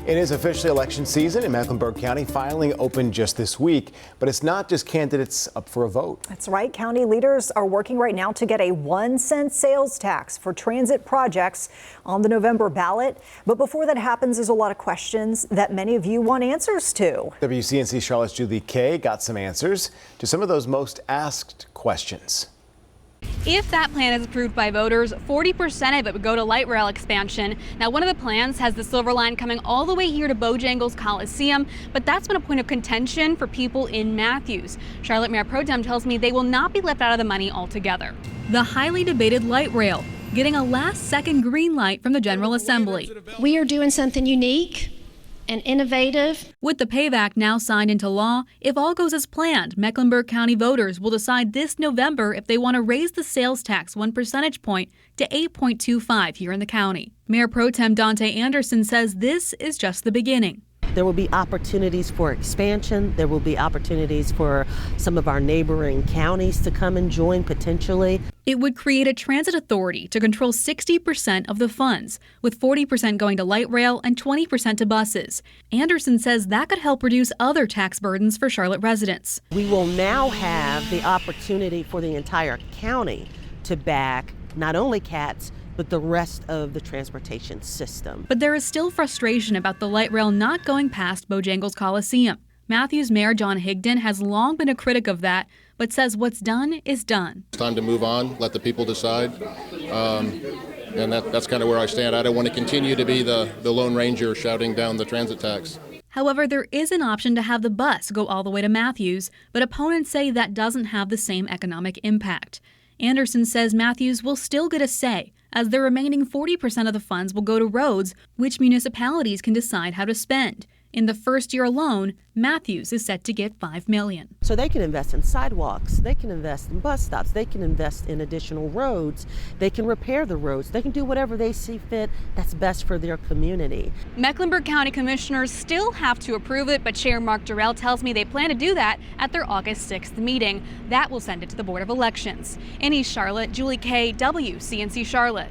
It is officially election season in Mecklenburg County. Filing opened just this week, but it's not just candidates up for a vote. That's right. County leaders are working right now to get a 1-cent sales tax for transit projects on the November ballot. But before that happens, there's a lot of questions that many of you want answers to. WCNC Charlotte's Julie Kay got some answers to some of those most asked questions. If that plan is approved by voters, 40% of it would go to light rail expansion. Now, one of the plans has the Silver Line coming all the way here to Bojangles Coliseum, but that's been a point of contention for people in Matthews. Charlotte Mayor Pro Tem tells me they will not be left out of the money altogether. The highly debated light rail getting a last-second green light from the General Assembly. We are doing something unique and innovative. With the PAVE Act now signed into law, if all goes as planned, Mecklenburg County voters will decide this November if they want to raise the sales tax 1 percentage point to 8.25 here in the county. Mayor Pro Tem Dante Anderson says this is just the beginning. There will be opportunities for expansion. There will be opportunities for some of our neighboring counties to come and join potentially. It would create a transit authority to control 60% of the funds, with 40% going to light rail and 20% to buses. Anderson says that could help reduce other tax burdens for Charlotte residents. We will now have the opportunity for the entire county to back not only CATS, but the rest of the transportation system. But there is still frustration about the light rail not going past Bojangles Coliseum. Matthews Mayor John Higdon has long been a critic of that, but says what's done is done. It's time to move on, let the people decide, and that's kind of where I stand. I don't want to continue to be the Lone Ranger shouting down the transit tax. However, there is an option to have the bus go all the way to Matthews, but opponents say that doesn't have the same economic impact. Anderson says Matthews will still get a say, as the remaining 40% of the funds will go to roads, which municipalities can decide how to spend. In the first year alone, Matthews is set to get $5 million. So they can invest in sidewalks, they can invest in bus stops, they can invest in additional roads, they can repair the roads, they can do whatever they see fit that's best for their community. Mecklenburg County commissioners still have to approve it, but Chair Mark Durrell tells me they plan to do that at their August 6th meeting. That will send it to the Board of Elections. In East Charlotte, Julie Kay, WCNC Charlotte.